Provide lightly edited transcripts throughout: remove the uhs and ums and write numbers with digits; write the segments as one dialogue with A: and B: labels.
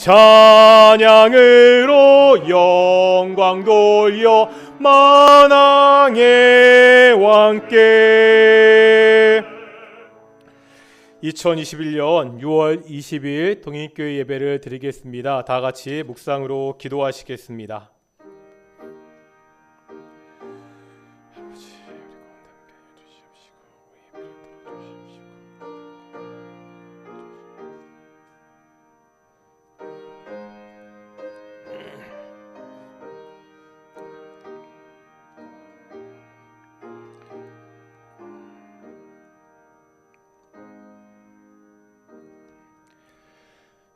A: 찬양으로 영광 돌려 만왕의 왕께. 2021년 6월 20일 동인교회 예배를 드리겠습니다. 다 같이 묵상으로 기도하시겠습니다.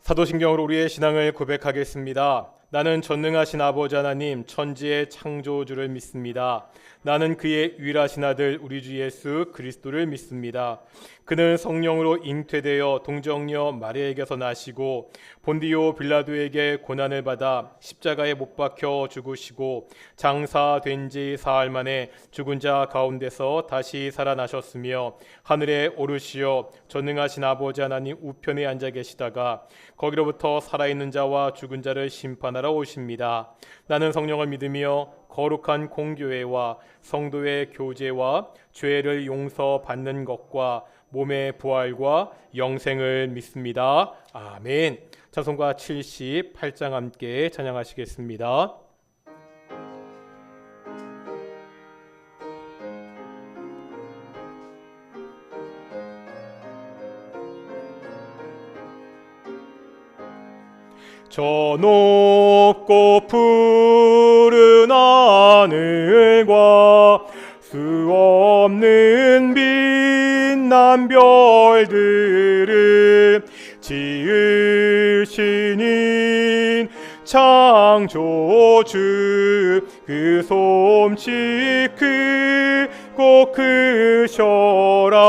A: 사도신경으로 우리의 신앙을 고백하겠습니다. 나는 전능하신 아버지 하나님 천지의 창조주를 믿습니다. 나는 그의 유일하신 아들 우리 주 예수 그리스도를 믿습니다. 그는 성령으로 잉태되어 동정녀 마리아에게서 나시고 본디오 빌라도에게 고난을 받아 십자가에 못 박혀 죽으시고 장사된 지 사흘 만에 죽은 자 가운데서 다시 살아나셨으며 하늘에 오르시어 전능하신 아버지 하나님 우편에 앉아 계시다가 거기로부터 살아있는 자와 죽은 자를 심판하러 오십니다. 나는 성령을 믿으며 거룩한 공교회와 성도의 교제와 죄를 용서받는 것과 몸의 부활과 영생을 믿습니다. 아멘. 찬송가 78장 함께 찬양하시겠습니다. 저 높고 푸른 하늘과 수없는 빛난 별들을 지으시는 창조주 그 솜씨 크고 크셔라.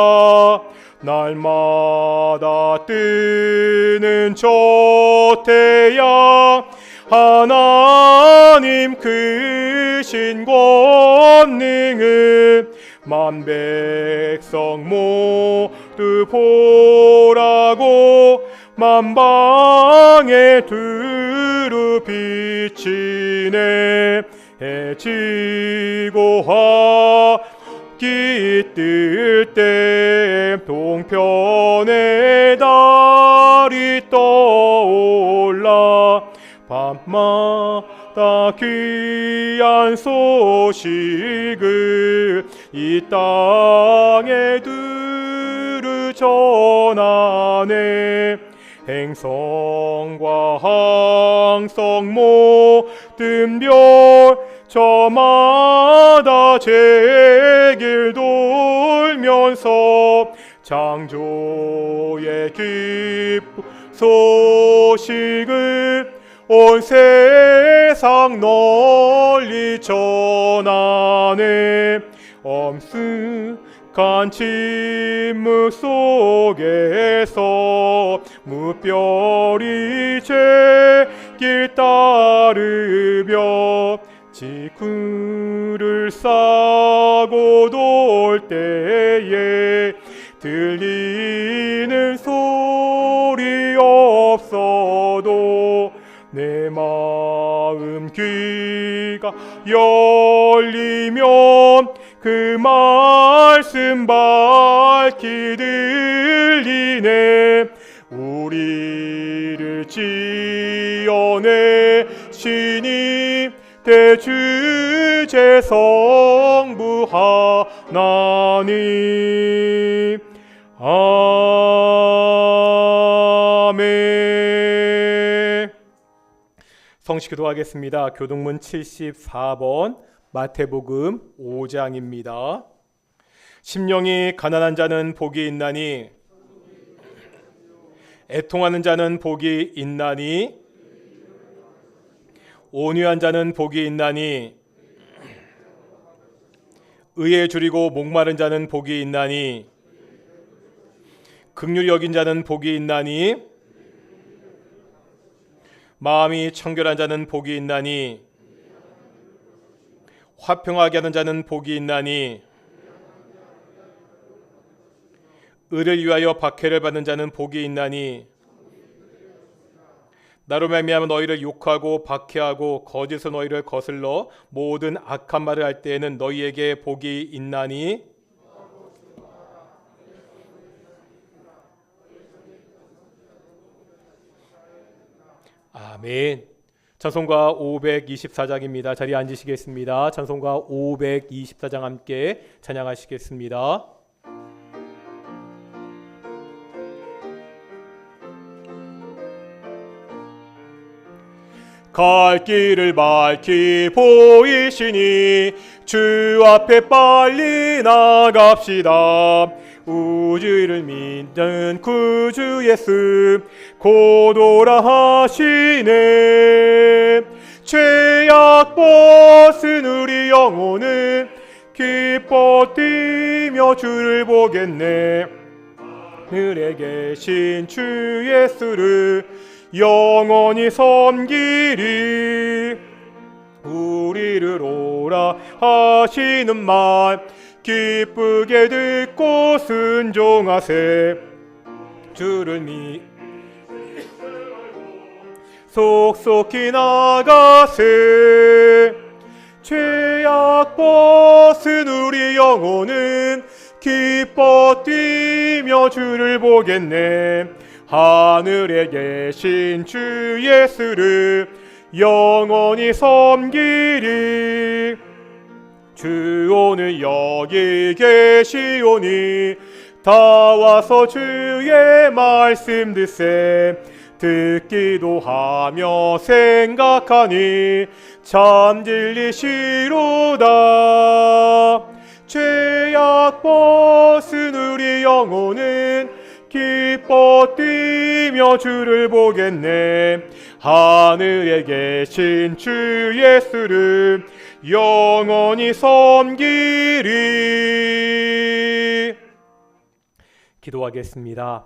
A: 날마다 뜨는 저 태양 하나님 크신 권능을 만 백성 모두 보라고 만방에 두루 비치네. 해지고 깃들 때 동편에 달이 떠올라 밤마다 귀한 소식을 이 땅에 두루 전하네. 행성과 항성 모든 별 저마다 제길 돌면서 창조의 기쁜 소식을 온 세상 널리 전하네. 엄숙한 침묵 속에서 무별이 제길 따르며 지구를 싸고 돌 때에 들리는 소리 없어도 내 마음 귀가 열리면 그 말씀 밝히 들리네. 우리를 지어내시니 대주제 성부 하나님. 아멘. 성시 기도하겠습니다. 교동문 74번 마태복음 5장입니다. 심령이 가난한 자는 복이 있나니 애통하는 자는 복이 있나니 온유한 자는 복이 있나니 의에 줄이고 목마른 자는 복이 있나니 긍휼히 여긴 자는 복이 있나니 마음이 청결한 자는 복이 있나니 화평하게 하는 자는 복이 있나니 의를 위하여 박해를 받는 자는 복이 있나니 나로 말미암아 너희를 욕하고 박해하고 거짓으로 너희를 거슬러 모든 악한 말을 할 때에는 너희에게 복이 있나니 아멘. 찬송가 524장입니다. 자리에 앉으시겠습니다. 찬송가 524장 함께 찬양하시겠습니다. 갈 길을 밝히 보이시니 주 앞에 빨리 나갑시다. 우주를 믿는 구주 예수 고도라 하시네. 죄악 벗은 우리 영혼은 기뻐 뛰며 주를 보겠네. 하늘에 계신 주 예수를 영원히 섬기리. 우리를 오라 하시는 말 기쁘게 듣고 순종하세. 주를 속속히 나가세. 죄악 벗은 우리 영혼은 기뻐 뛰며 주를 보겠네. 하늘에 계신 주 예수를 영원히 섬기리. 주 오늘 여기 계시오니 다 와서 주의 말씀 듣세. 듣기도 하며 생각하니 참 진리시로다. 죄악 벗은 우리 영혼은 기뻐 뛰며 주를 보겠네. 하늘에 계신 주 예수를 영원히 섬기리. 기도하겠습니다.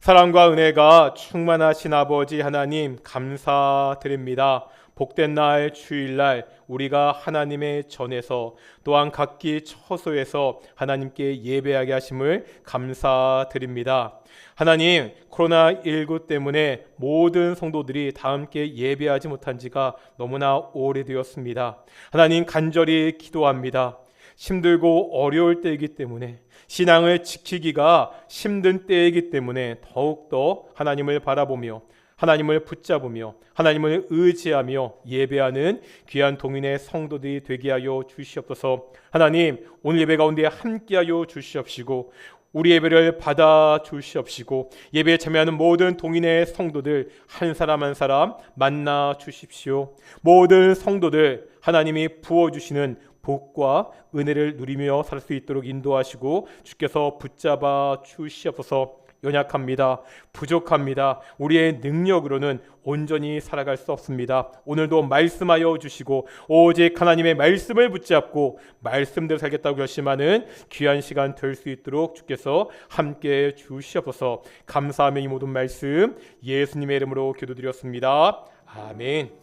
A: 사랑과 은혜가 충만하신 아버지 하나님 감사드립니다. 복된 날 주일날 우리가 하나님의 전에서 또한 각기 처소에서 하나님께 예배하게 하심을 감사드립니다. 하나님, 코로나19 때문에 모든 성도들이 다 함께 예배하지 못한 지가 너무나 오래되었습니다. 하나님, 간절히 기도합니다. 힘들고 어려울 때이기 때문에, 신앙을 지키기가 힘든 때이기 때문에 더욱더 하나님을 바라보며 하나님을 붙잡으며 하나님을 의지하며 예배하는 귀한 동인의 성도들이 되게 하여 주시옵소서. 하나님, 오늘 예배 가운데 함께하여 주시옵시고 우리 예배를 받아 주시옵시고 예배에 참여하는 모든 동인의 성도들 한 사람 한 사람 만나 주십시오. 모든 성도들 하나님이 부어주시는 복과 은혜를 누리며 살 수 있도록 인도하시고 주께서 붙잡아 주시옵소서. 연약합니다. 부족합니다. 우리의 능력으로는 온전히 살아갈 수 없습니다. 오늘도 말씀하여 주시고 오직 하나님의 말씀을 붙잡고 말씀대로 살겠다고 결심하는 귀한 시간 될 수 있도록 주께서 함께 주시옵소서. 감사하며 이 모든 말씀 예수님의 이름으로 기도드렸습니다. 아멘.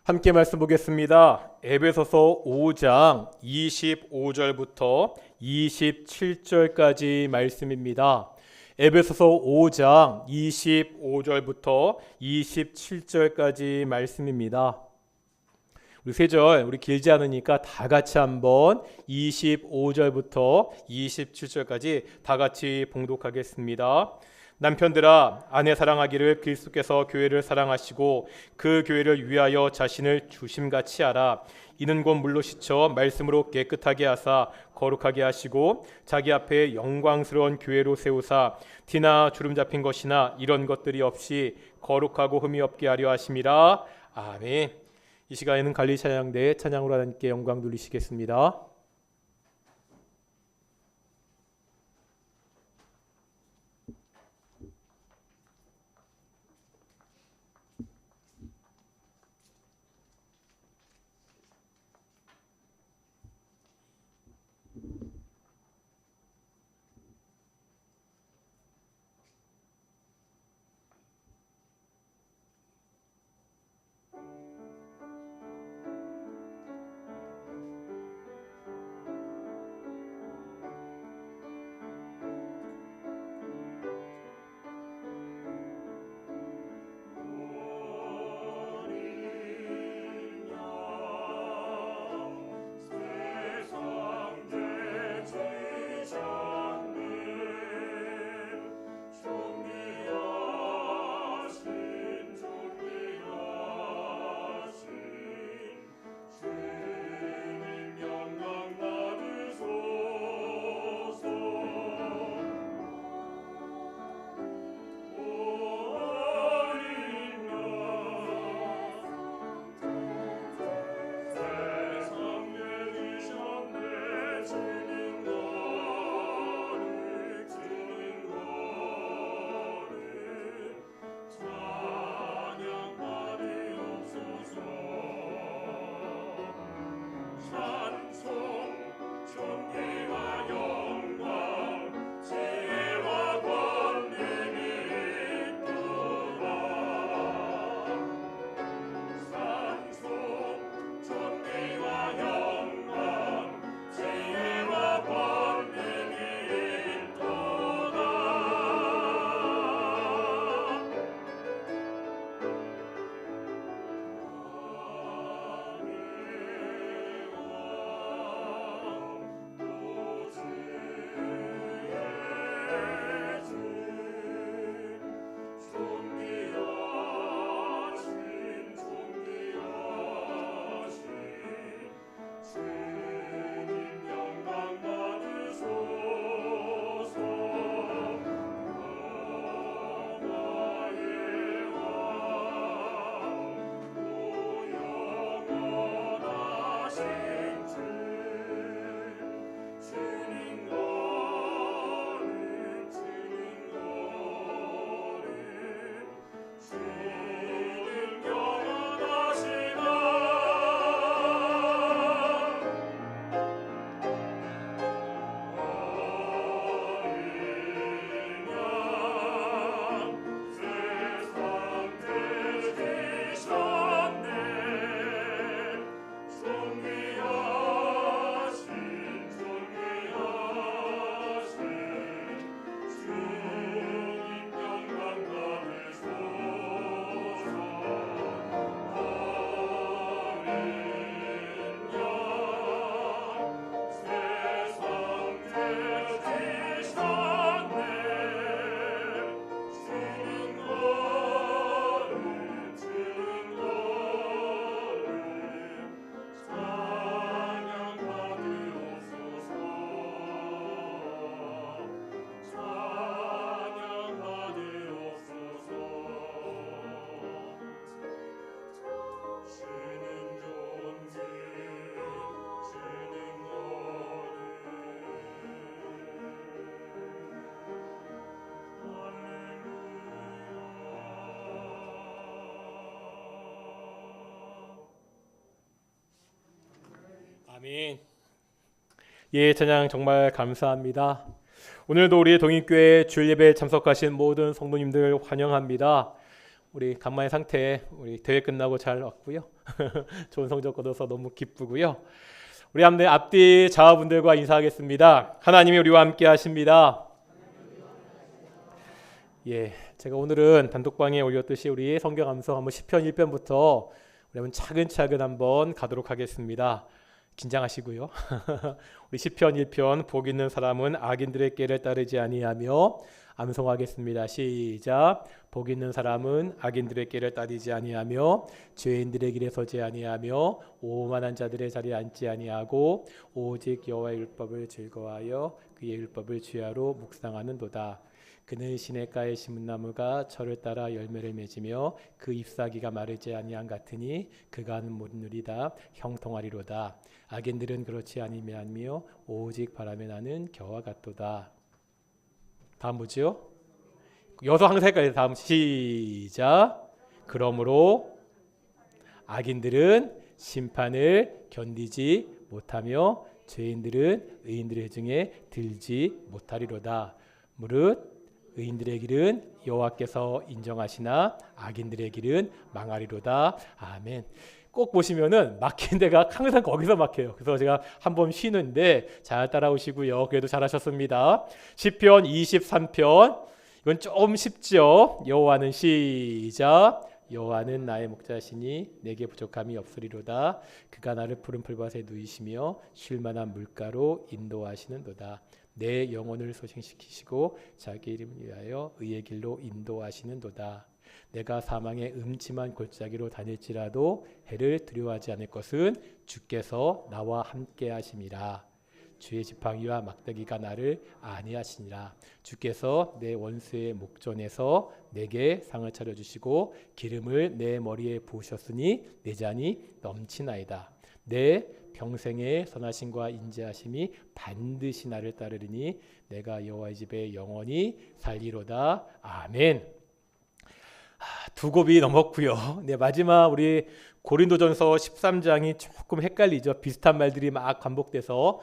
A: 함께 말씀 보겠습니다. 에베소서 5장 25절부터 27절까지 말씀입니다. 에베소서 5장 25절부터 27절까지 말씀입니다. 우리 세 절 우리 길지 않으니까 다 같이 한번 25절부터 27절까지 다 같이 봉독하겠습니다. 남편들아, 아내 사랑하기를 그리스도께서 교회를 사랑하시고 그 교회를 위하여 자신을 주심같이 하라. 이는 곧 물로 씻어 말씀으로 깨끗하게 하사 거룩하게 하시고 자기 앞에 영광스러운 교회로 세우사 티나 주름 잡힌 것이나 이런 것들이 없이 거룩하고 흠이 없게 하려 하심이라. 아멘. 이 시간에는 갈리 찬양대의 찬양으로 하나님께 영광 돌리시겠습니다. 아멘. 예, 찬양 정말 감사합니다. 오늘도 우리 동인교회 주일 예배에 참석하신 모든 성도님들 환영합니다. 우리 간만의 상태, 우리 대회 끝나고 잘 왔고요. 좋은 성적 거둬서 너무 기쁘고요. 우리 앞뒤 자화분들과 인사하겠습니다. 하나님이 우리와 함께 하십니다. 예, 제가 오늘은 단독방에 올렸듯이 우리 성경 암송 한번 시편 1편부터 우리 한번 차근차근 한번 가도록 하겠습니다. 긴장하시고요. 우리 시편 1편 복 있는 사람은 악인들의 길을 따르지 아니하며 암송하겠습니다. 시작. 복 있는 사람은 악인들의 길을 따르지 아니하며 죄인들의 길에 서지 아니하며 오만한 자들의 자리에 앉지 아니하고 오직 여호와의 율법을 즐거워하여 그의 율법을 주야로 묵상하는도다. 그는 시냇가에 심은 나무가 철을 따라 열매를 맺으며 그 잎사귀가 마르지 아니한 같으니 그가 하는 모든 일이 다 형통하리로다. 악인들은 그렇지 아니하며 오직 바람에 나는 겨와 같도다. 다음 뭐죠? 여섯 항상 헷갈려요. 다음 시작. 그러므로 악인들은 심판을 견디지 못하며 죄인들은 의인들의 중에 들지 못하리로다. 무릇 의인들의 길은 여호와께서 인정하시나 악인들의 길은 망하리로다. 아멘. 꼭 보시면은 막힌 데가 항상 거기서 막혀요. 그래서 제가 한번 쉬는데 잘 따라오시고요. 그래도 잘하셨습니다. 시편 23편 이건 좀 쉽죠. 여호와는 시작. 여호와는 나의 목자시니 내게 부족함이 없으리로다. 그가 나를 푸른 풀밭에 누이시며 쉴 만한 물가로 인도하시는도다. 내 영혼을 소생시키시고 자기 이름을 위하여 의의 길로 인도하시는도다. 내가 사망의 음침한 골짜기로 다닐지라도 해를 두려워하지 않을 것은 주께서 나와 함께 하심이라. 주의 지팡이와 막대기가 나를 안위하시니라. 주께서 내 원수의 목전에서 내게 상을 차려주시고 기름을 내 머리에 부으셨으니 내 잔이 넘치나이다. 내 평생의 선하심과 인자하심이 반드시 나를 따르리니 내가 여호와의 집에 영원히 살리로다. 아멘. 두 곱이 넘었고요. 네, 마지막 우리 고린도전서 13장이 조금 헷갈리죠. 비슷한 말들이 막 반복돼서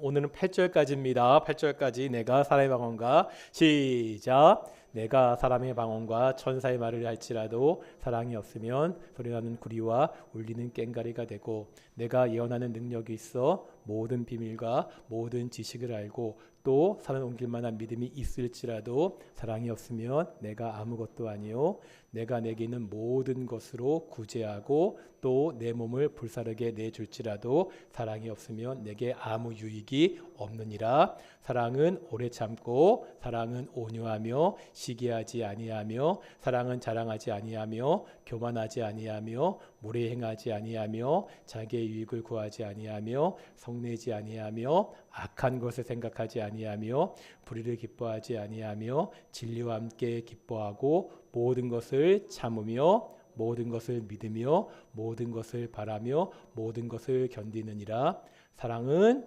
A: 오늘은 8절까지입니다. 8절까지 내가 사람의 방언과 시작. 내가 사람의 방언과 천사의 말을 할지라도 사랑이 없으면 소리나는 구리와 울리는 꽹과리가 되고 내가 예언하는 능력이 있어 모든 비밀과 모든 지식을 알고 또 산을 옮길 만한 믿음이 있을지라도 사랑이 없으면 내가 아무것도 아니요 내가 내게 있는 모든 것으로 구제하고 또 내 몸을 불사르게 내줄지라도 사랑이 없으면 내게 아무 유익이 없느니라. 사랑은 오래 참고 사랑은 온유하며 시기하지 아니하며 사랑은 자랑하지 아니하며 교만하지 아니하며 무례행하지 아니하며 자기의 유익을 구하지 아니하며 성내지 아니하며 악한 것을 생각하지 아니하며 불의를 기뻐하지 아니하며 진리와 함께 기뻐하고 모든 것을 참으며 모든 것을 믿으며 모든 것을 바라며 모든 것을 견디느니라. 사랑은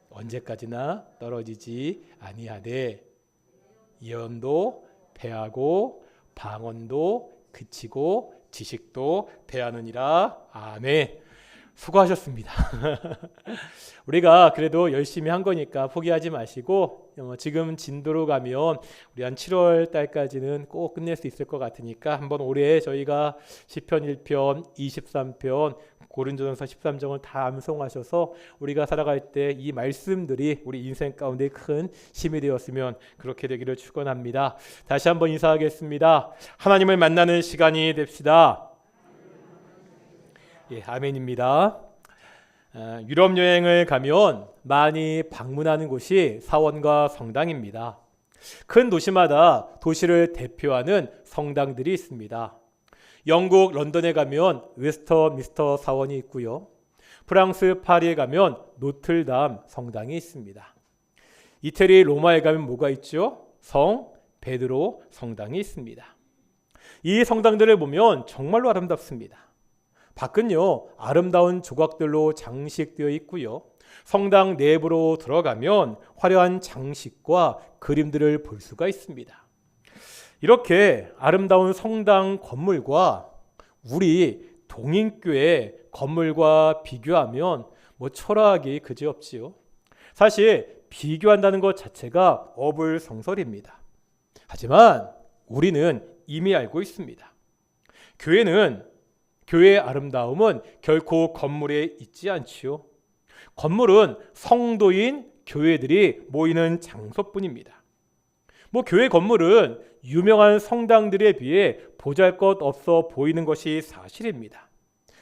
A: 언제까지나 떨어지지 아니하되 예언도 패하고 방언도 그치고 지식도 패하느니라. 아멘. 수고하셨습니다. 우리가 그래도 열심히 한 거니까 포기하지 마시고 지금 진도로 가면 우리 한 7월 달까지는 꼭 끝낼 수 있을 것 같으니까 한번 올해 저희가 시편 1편, 23편, 고린도전서 13장을 다 암송하셔서 우리가 살아갈 때 이 말씀들이 우리 인생 가운데 큰 힘이 되었으면 그렇게 되기를 축원합니다. 다시 한번 인사하겠습니다. 하나님을 만나는 시간이 됩시다. 예, 아멘입니다. 유럽 여행을 가면 많이 방문하는 곳이 사원과 성당입니다. 큰 도시마다 도시를 대표하는 성당들이 있습니다. 영국 런던에 가면 웨스터민스터 사원이 있고요. 프랑스 파리에 가면 노틀담 성당이 있습니다. 이태리 로마에 가면 뭐가 있죠? 성 베드로 성당이 있습니다. 이 성당들을 보면 정말로 아름답습니다. 밖은요 아름다운 조각들로 장식되어 있고요. 성당 내부로 들어가면 화려한 장식과 그림들을 볼 수가 있습니다. 이렇게 아름다운 성당 건물과 우리 동인교회 건물과 비교하면 초라하기 그지없지요. 사실 비교한다는 것 자체가 어불성설입니다. 하지만 우리는 이미 알고 있습니다. 교회의 아름다움은 결코 건물에 있지 않지요. 건물은 성도인 교회들이 모이는 장소뿐입니다. 교회 건물은 유명한 성당들에 비해 보잘것없어 보이는 것이 사실입니다.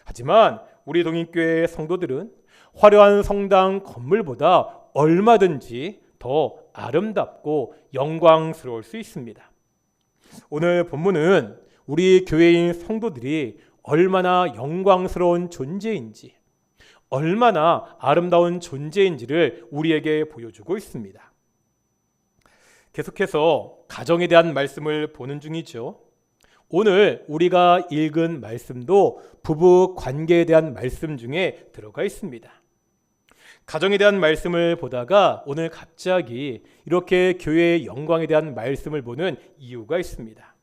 A: 하지만 우리 동인교회의 성도들은 화려한 성당 건물보다 얼마든지 더 아름답고 영광스러울 수 있습니다. 오늘 본문은 우리 교회인 성도들이 얼마나 영광스러운 존재인지, 얼마나 아름다운 존재인지를 우리에게 보여주고 있습니다. 계속해서 가정에 대한 말씀을 보는 중이죠. 오늘 우리가 읽은 말씀도 부부 관계에 대한 말씀 중에 들어가 있습니다. 가정에 대한 말씀을 보다가 오늘 갑자기 이렇게 교회의 영광에 대한 말씀을 보는 이유가 있습니다.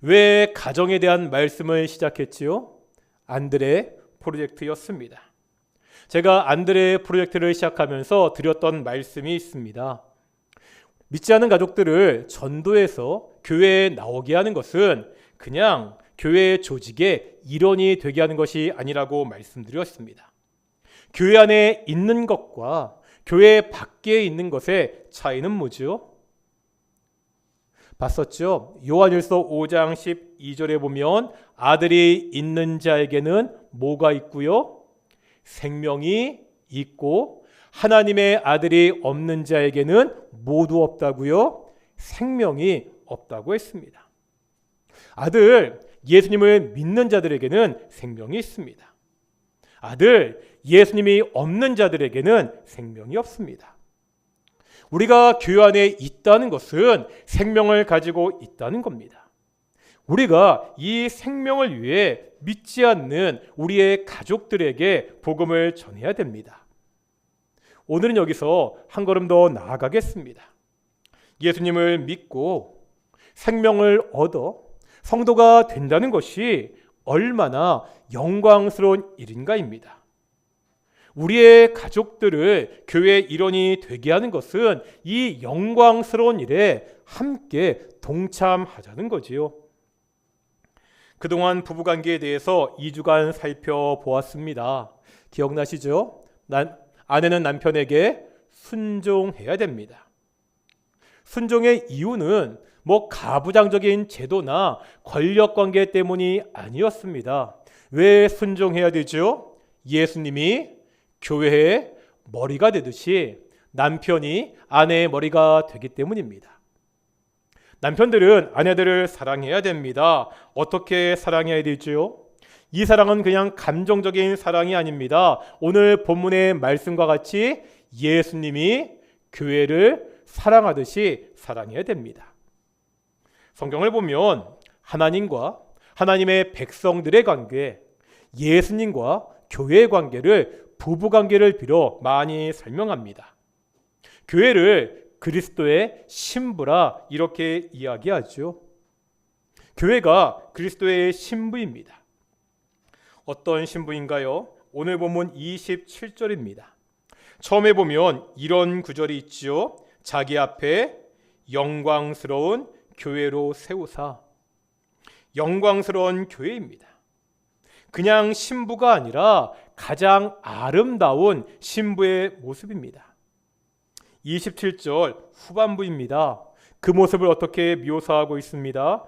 A: 왜 가정에 대한 말씀을 시작했지요? 안드레 프로젝트였습니다. 제가 안드레 프로젝트를 시작하면서 드렸던 말씀이 있습니다. 믿지 않는 가족들을 전도해서 교회에 나오게 하는 것은 그냥 교회 조직의 일원이 되게 하는 것이 아니라고 말씀드렸습니다. 교회 안에 있는 것과 교회 밖에 있는 것의 차이는 뭐죠? 봤었죠? 요한일서 5장 12절에 보면 아들이 있는 자에게는 뭐가 있고요? 생명이 있고 하나님의 아들이 없는 자에게는 모두 없다고요? 생명이 없다고 했습니다. 아들 예수님을 믿는 자들에게는 생명이 있습니다. 아들 예수님이 없는 자들에게는 생명이 없습니다. 우리가 교회 안에 있다는 것은 생명을 가지고 있다는 겁니다. 우리가 이 생명을 위해 믿지 않는 우리의 가족들에게 복음을 전해야 됩니다. 오늘은 여기서 한 걸음 더 나아가겠습니다. 예수님을 믿고 생명을 얻어 성도가 된다는 것이 얼마나 영광스러운 일인가입니다. 우리의 가족들을 교회의 일원이 되게 하는 것은 이 영광스러운 일에 함께 동참하자는 거지요. 그동안 부부관계에 대해서 2주간 살펴보았습니다. 기억나시죠? 아내는 남편에게 순종해야 됩니다. 순종의 이유는 가부장적인 제도나 권력관계 때문이 아니었습니다. 왜 순종해야 되죠? 예수님이 교회의 머리가 되듯이 남편이 아내의 머리가 되기 때문입니다. 남편들은 아내들을 사랑해야 됩니다. 어떻게 사랑해야 되죠? 이 사랑은 그냥 감정적인 사랑이 아닙니다. 오늘 본문의 말씀과 같이 예수님이 교회를 사랑하듯이 사랑해야 됩니다. 성경을 보면 하나님과 하나님의 백성들의 관계, 예수님과 교회의 관계를 부부관계를 빌어 많이 설명합니다. 교회를 그리스도의 신부라 이렇게 이야기하죠. 교회가 그리스도의 신부입니다. 어떤 신부인가요? 오늘 본문 27절입니다. 처음에 보면 이런 구절이 있지요. 자기 앞에 영광스러운 교회로 세우사. 영광스러운 교회입니다. 그냥 신부가 아니라 가장 아름다운 신부의 모습입니다. 27절 후반부입니다. 그 모습을 어떻게 묘사하고 있습니까?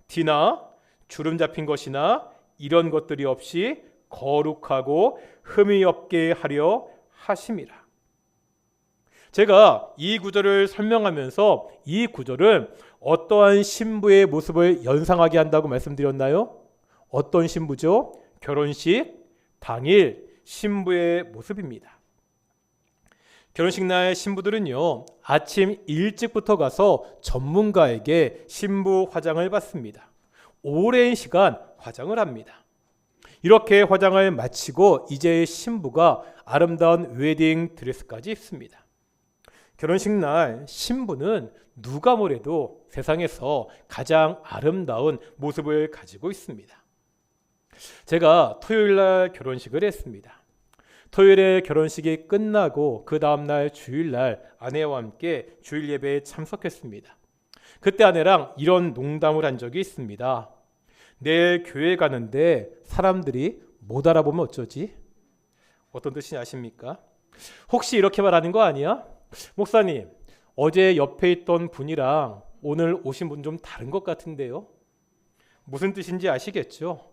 A: 티나 주름 잡힌 것이나 이런 것들이 없이 거룩하고 흠이 없게 하려 하심이라. 제가 이 구절을 설명하면서 이 구절은 어떠한 신부의 모습을 연상하게 한다고 말씀드렸나요? 어떤 신부죠? 결혼식 당일 신부의 모습입니다. 결혼식 날 신부들은요, 아침 일찍부터 가서 전문가에게 신부 화장을 받습니다. 오랜 시간 화장을 합니다. 이렇게 화장을 마치고 이제 신부가 아름다운 웨딩 드레스까지 입습니다. 결혼식 날 신부는 누가 뭐래도 세상에서 가장 아름다운 모습을 가지고 있습니다. 제가 토요일 날 결혼식을 했습니다. 토요일에 결혼식이 끝나고 그 다음날 주일날 아내와 함께 주일 예배에 참석했습니다. 그때 아내랑 이런 농담을 한 적이 있습니다. 내일 교회 가는데 사람들이 못 알아보면 어쩌지? 어떤 뜻인지 아십니까? 혹시 이렇게 말하는 거 아니야? 목사님, 어제 옆에 있던 분이랑 오늘 오신 분 좀 다른 것 같은데요? 무슨 뜻인지 아시겠죠?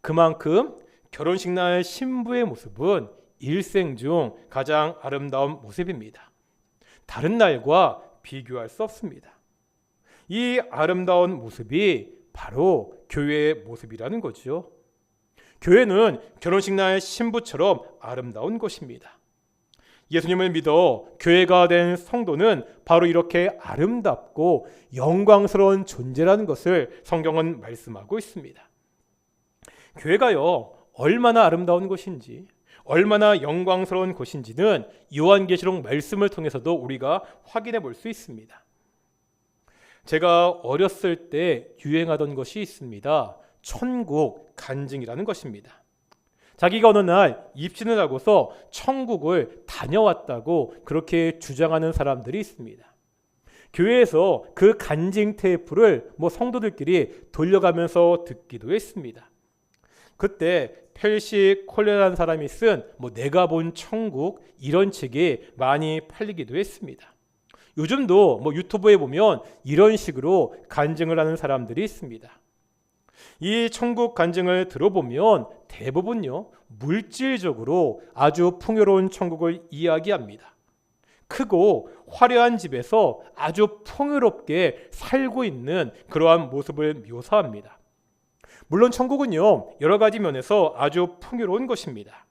A: 그만큼 결혼식 날 신부의 모습은 일생 중 가장 아름다운 모습입니다. 다른 날과 비교할 수 없습니다. 이 아름다운 모습이 바로 교회의 모습이라는 거죠. 교회는 결혼식 날 신부처럼 아름다운 곳입니다. 예수님을 믿어 교회가 된 성도는 바로 이렇게 아름답고 영광스러운 존재라는 것을 성경은 말씀하고 있습니다. 교회가요, 얼마나 아름다운 곳인지, 얼마나 영광스러운 곳인지는 요한계시록 말씀을 통해서도 우리가 확인해 볼 수 있습니다. 제가 어렸을 때 유행하던 것이 있습니다. 천국 간증이라는 것입니다. 자기가 어느 날 입신을 하고서 천국을 다녀왔다고 그렇게 주장하는 사람들이 있습니다. 교회에서 그 간증 테이프를 성도들끼리 돌려가면서 듣기도 했습니다. 그때 펠시 콜레라는 사람이 쓴 내가 본 천국 이런 책이 많이 팔리기도 했습니다. 요즘도 유튜브에 보면 이런 식으로 간증을 하는 사람들이 있습니다. 이 천국 간증을 들어보면 대부분요, 물질적으로 아주 풍요로운 천국을 이야기합니다. 크고 화려한 집에서 아주 풍요롭게 살고 있는 그러한 모습을 묘사합니다. 물론 천국은요, 여러 가지 면에서 아주 풍요로운 것입니다.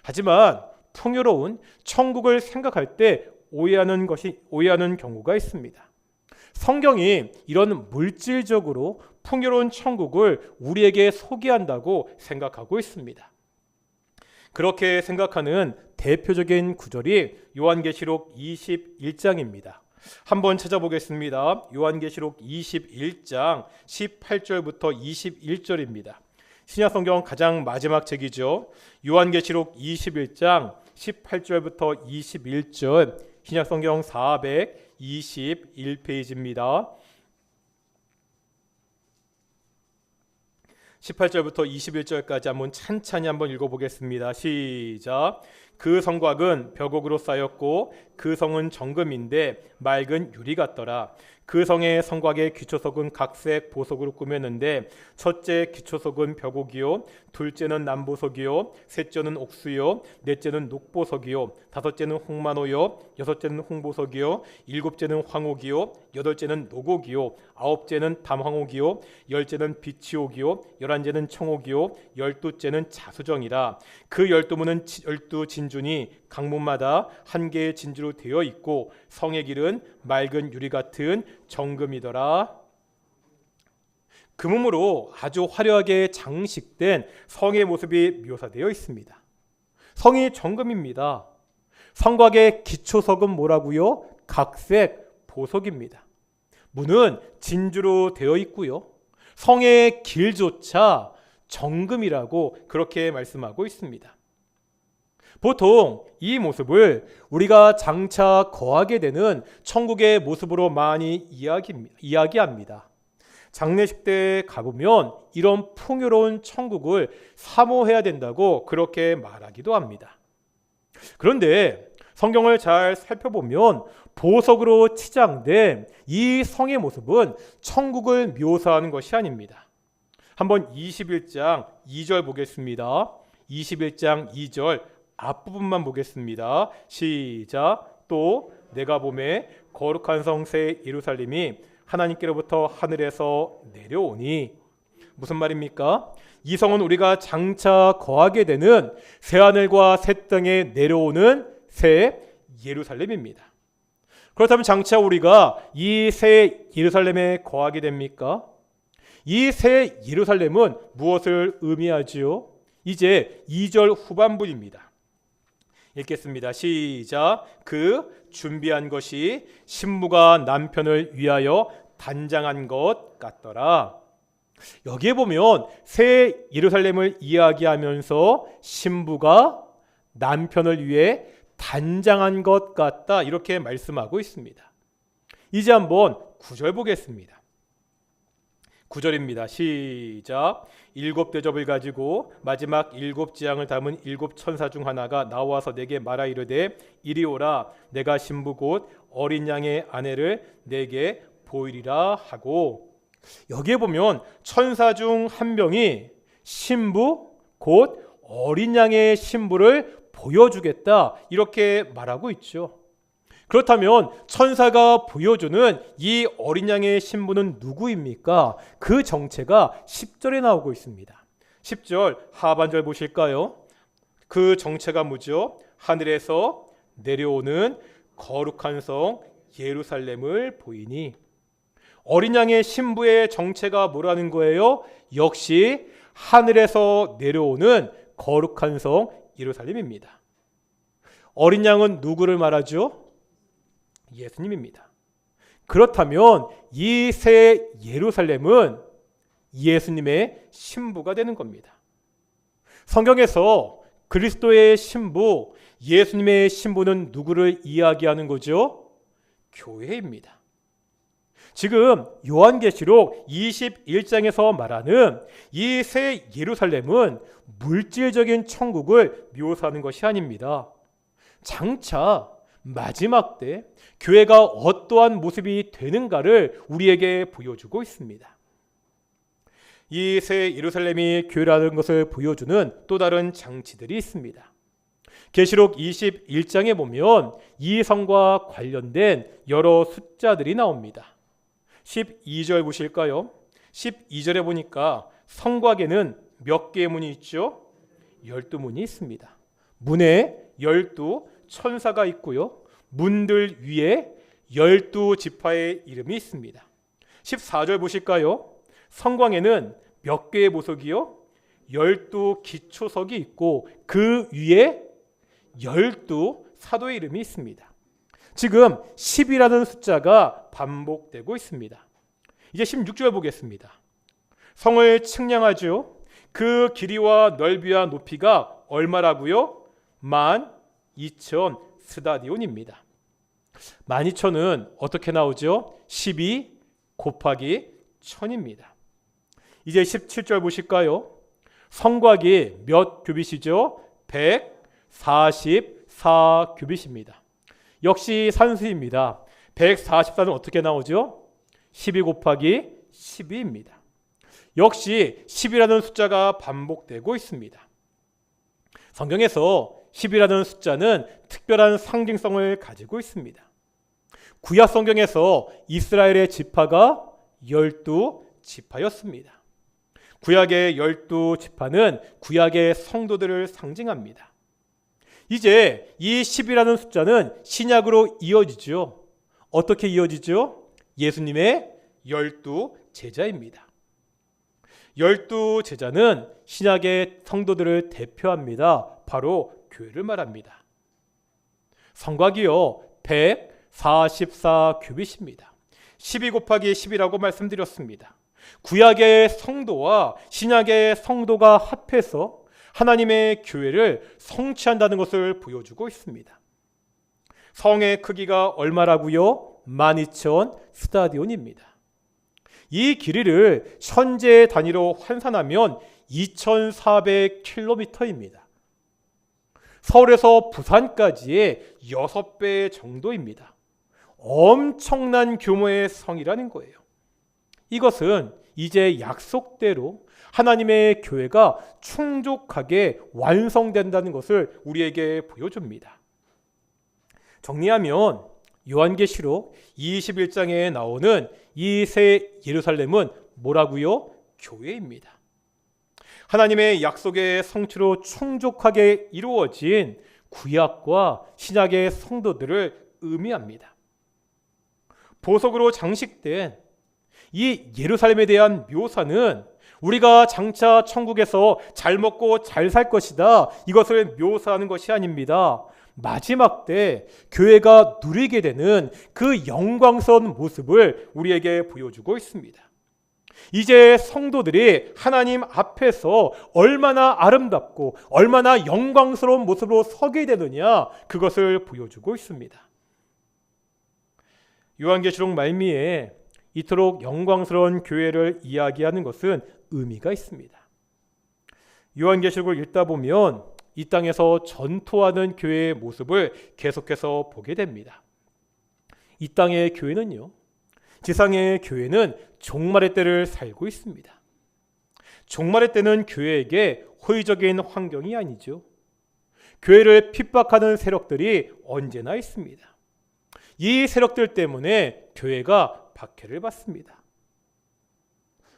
A: 하지만 풍요로운 천국을 생각할 때 오해하는 경우가 있습니다. 성경이 이런 물질적으로 풍요로운 천국을 우리에게 소개한다고 생각하고 있습니다. 그렇게 생각하는 대표적인 구절이 요한계시록 21장입니다. 한번 찾아보겠습니다. 요한계시록 21장 18절부터 21절입니다. 신약성경 가장 마지막 책이죠. 요한계시록 21장 18절부터 21절, 신약성경 421페이지입니다. 18절부터 21절까지 한번 찬찬히 한번 읽어보겠습니다. 시작. 그 성곽은 벽옥으로 쌓였고 그 성은 정금인데 맑은 유리 같더라. 그 성의 성곽의 기초석은 각색 보석으로 꾸몄는데 첫째 기초석은 벽옥이요, 둘째는 남보석이요, 셋째는 옥수요, 넷째는 녹보석이요, 다섯째는 홍만호요, 여섯째는 홍보석이요, 일곱째는 황옥이요, 여덟째는 노곡이요, 아홉째는 담황옥이요, 열째는 비치옥이요, 열한째는 청옥이요, 열두째는 자수정이라. 그 열두 문은 열두 진준이 각문마다 한 개의 진주로 되어 있고 성의 길은 맑은 유리 같은 정금이더라. 금음으로 아주 화려하게 장식된 성의 모습이 묘사되어 있습니다. 성이 정금입니다. 성곽의 기초석은 뭐라고요? 각색 보석입니다. 문은 진주로 되어 있고요. 성의 길조차 정금이라고 그렇게 말씀하고 있습니다. 보통 이 모습을 우리가 장차 거하게 되는 천국의 모습으로 많이 이야기합니다. 장례식 때 가보면 이런 풍요로운 천국을 사모해야 된다고 그렇게 말하기도 합니다. 그런데 성경을 잘 살펴보면 보석으로 치장된 이 성의 모습은 천국을 묘사하는 것이 아닙니다. 한번 21장 2절 보겠습니다. 21장 2절 앞부분만 보겠습니다. 시작. 또 내가 보매 거룩한 성 새 예루살렘이 하나님께로부터 하늘에서 내려오니. 무슨 말입니까? 이 성은 우리가 장차 거하게 되는 새하늘과 새 땅에 내려오는 새 예루살렘입니다. 그렇다면 장차 우리가 이 새 예루살렘에 거하게 됩니까? 이 새 예루살렘은 무엇을 의미하지요? 이제 2절 후반부입니다. 읽겠습니다. 시작. 그 준비한 것이 신부가 남편을 위하여 단장한 것 같더라. 여기에 보면 새 예루살렘을 이야기하면서 신부가 남편을 위해 단장한 것 같다, 이렇게 말씀하고 있습니다. 이제 한번 9절 보겠습니다. 9절입니다. 시작. 7대접을 가지고 마지막 7지향을 담은 7천사 중 하나가 나와서 내게 말하 이르되 이리 오라, 내가 신부 곧 어린 양의 아내를 내게 보이리라 하고, 여기에 보면 천사 중 한 명이 신부 곧 어린 양의 신부를 보여주겠다, 이렇게 말하고 있죠. 그렇다면 천사가 보여주는 이 어린 양의 신부는 누구입니까? 그 정체가 10절에 나오고 있습니다. 10절 하반절 보실까요? 그 정체가 뭐죠? 하늘에서 내려오는 거룩한 성 예루살렘을 보이니. 어린 양의 신부의 정체가 뭐라는 거예요? 역시 하늘에서 내려오는 거룩한 성 예루살렘입니다. 어린 양은 누구를 말하죠? 예수님입니다. 그렇다면 이 새 예루살렘은 예수님의 신부가 되는 겁니다. 성경에서 그리스도의 신부, 예수님의 신부는 누구를 이야기하는 거죠? 교회입니다. 지금 요한계시록 21장에서 말하는 이 새 예루살렘은 물질적인 천국을 묘사하는 것이 아닙니다. 장차 마지막 때 교회가 어떠한 모습이 되는가를 우리에게 보여주고 있습니다. 이 새 예루살렘이 교회라는 것을 보여주는 또 다른 장치들이 있습니다. 계시록 21장에 보면 이 성과 관련된 여러 숫자들이 나옵니다. 12절 보실까요? 12절에 보니까 성곽에는 몇 개의 문이 있죠? 12문이 있습니다. 문에 12 천사가 있고요. 문들 위에 12지파의 이름이 있습니다. 14절 보실까요? 성곽에는 몇 개의 보석이요? 12기초석이 있고 그 위에 12사도의 이름이 있습니다. 지금 10이라는 숫자가 반복되고 있습니다. 이제 16절 보겠습니다. 성을 측량하죠. 그 길이와 넓이와 높이가 얼마라고요? 12,000 스타디온입니다. 12,000은 어떻게 나오죠? 12 곱하기 1000입니다. 이제 17절 보실까요? 성곽이 몇 규빗이죠? 144 규빗입니다. 역시 산수입니다. 144는 어떻게 나오죠? 12 곱하기 12입니다. 역시 10이라는 숫자가 반복되고 있습니다. 성경에서 10이라는 숫자는 특별한 상징성을 가지고 있습니다. 구약 성경에서 이스라엘의 지파가 12지파였습니다. 구약의 12지파는 구약의 성도들을 상징합니다. 이제 이 10이라는 숫자는 신약으로 이어지죠. 어떻게 이어지죠? 예수님의 12제자입니다. 12제자는 신약의 성도들을 대표합니다. 바로 교회를 말합니다. 성곽이요 144 규빗입니다. 12 곱하기 10이라고 말씀드렸습니다. 구약의 성도와 신약의 성도가 합해서 하나님의 교회를 성취한다는 것을 보여주고 있습니다. 성의 크기가 얼마라고요? 12,000 스타디온입니다. 이 길이를 현재 단위로 환산하면 2,400km입니다. 서울에서 부산까지의 6배 정도입니다. 엄청난 규모의 성이라는 거예요. 이것은 이제 약속대로 하나님의 교회가 충족하게 완성된다는 것을 우리에게 보여줍니다. 정리하면 요한계시록 21장에 나오는 이 새 예루살렘은 뭐라고요? 교회입니다. 하나님의 약속의 성취로 충족하게 이루어진 구약과 신약의 성도들을 의미합니다. 보석으로 장식된 이 예루살렘에 대한 묘사는 우리가 장차 천국에서 잘 먹고 잘 살 것이다, 이것을 묘사하는 것이 아닙니다. 마지막 때 교회가 누리게 되는 그 영광스러운 모습을 우리에게 보여주고 있습니다. 이제 성도들이 하나님 앞에서 얼마나 아름답고 얼마나 영광스러운 모습으로 서게 되느냐, 그것을 보여주고 있습니다. 요한계시록 말미에 이토록 영광스러운 교회를 이야기하는 것은 의미가 있습니다. 요한계시록을 읽다 보면 이 땅에서 전투하는 교회의 모습을 계속해서 보게 됩니다. 이 땅의 교회는요, 지상의 교회는 종말의 때를 살고 있습니다. 종말의 때는 교회에게 호의적인 환경이 아니죠. 교회를 핍박하는 세력들이 언제나 있습니다. 이 세력들 때문에 교회가 박해를 받습니다.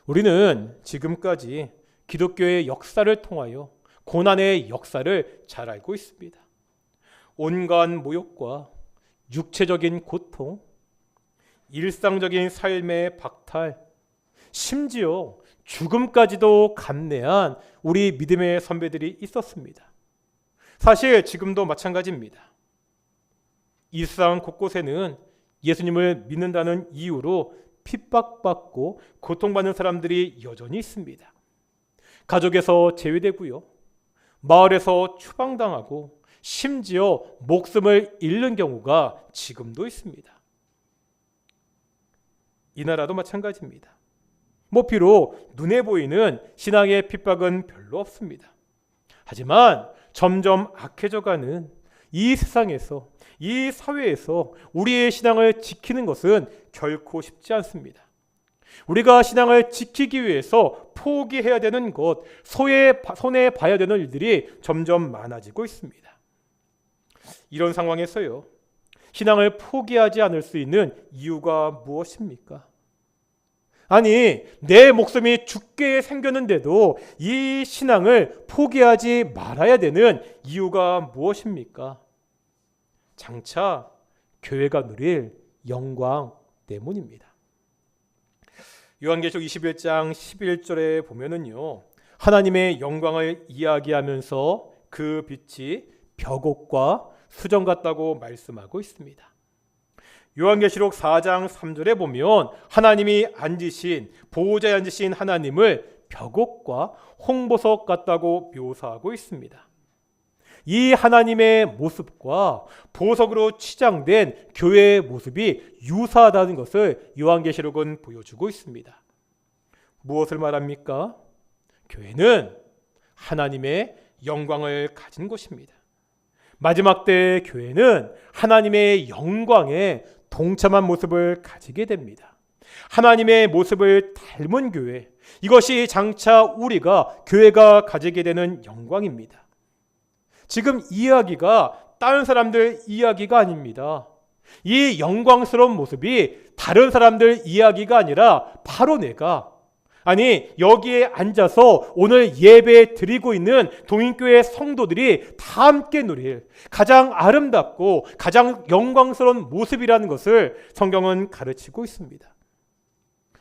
A: 우리는 지금까지 기독교의 역사를 통하여 고난의 역사를 잘 알고 있습니다. 온갖 모욕과 육체적인 고통, 일상적인 삶의 박탈, 심지어 죽음까지도 감내한 우리 믿음의 선배들이 있었습니다. 사실 지금도 마찬가지입니다. 일상 곳곳에는 예수님을 믿는다는 이유로 핍박받고 고통받는 사람들이 여전히 있습니다. 가족에서 제외되고요, 마을에서 추방당하고 심지어 목숨을 잃는 경우가 지금도 있습니다. 이 나라도 마찬가지입니다. 비록 눈에 보이는 신앙의 핍박은 별로 없습니다. 하지만 점점 악해져가는 이 세상에서, 이 사회에서 우리의 신앙을 지키는 것은 결코 쉽지 않습니다. 우리가 신앙을 지키기 위해서 포기해야 되는 것, 손해 봐야 되는 일들이 점점 많아지고 있습니다. 이런 상황에서요, 신앙을 포기하지 않을 수 있는 이유가 무엇입니까? 아니, 내 목숨이 죽게 생겼는데도 이 신앙을 포기하지 말아야 되는 이유가 무엇입니까? 장차 교회가 누릴 영광 때문입니다. 요한계시록 21장 11절에 보면은요, 하나님의 영광을 이야기하면서 그 빛이 벽옥과 수정 같다고 말씀하고 있습니다. 요한계시록 4장 3절에 보면 하나님이 앉으신, 보호자에 앉으신 하나님을 벽옥과 홍보석 같다고 묘사하고 있습니다. 이 하나님의 모습과 보석으로 치장된 교회의 모습이 유사하다는 것을 요한계시록은 보여주고 있습니다. 무엇을 말합니까? 교회는 하나님의 영광을 가진 곳입니다. 마지막 때의 교회는 하나님의 영광에 동참한 모습을 가지게 됩니다. 하나님의 모습을 닮은 교회, 이것이 장차 우리가 교회가 가지게 되는 영광입니다. 지금 이야기가 다른 사람들 이야기가 아닙니다. 이 영광스러운 모습이 다른 사람들 이야기가 아니라 바로 내가, 아니 여기에 앉아서 오늘 예배 드리고 있는 동인교회 성도들이 다 함께 누릴 가장 아름답고 가장 영광스러운 모습이라는 것을 성경은 가르치고 있습니다.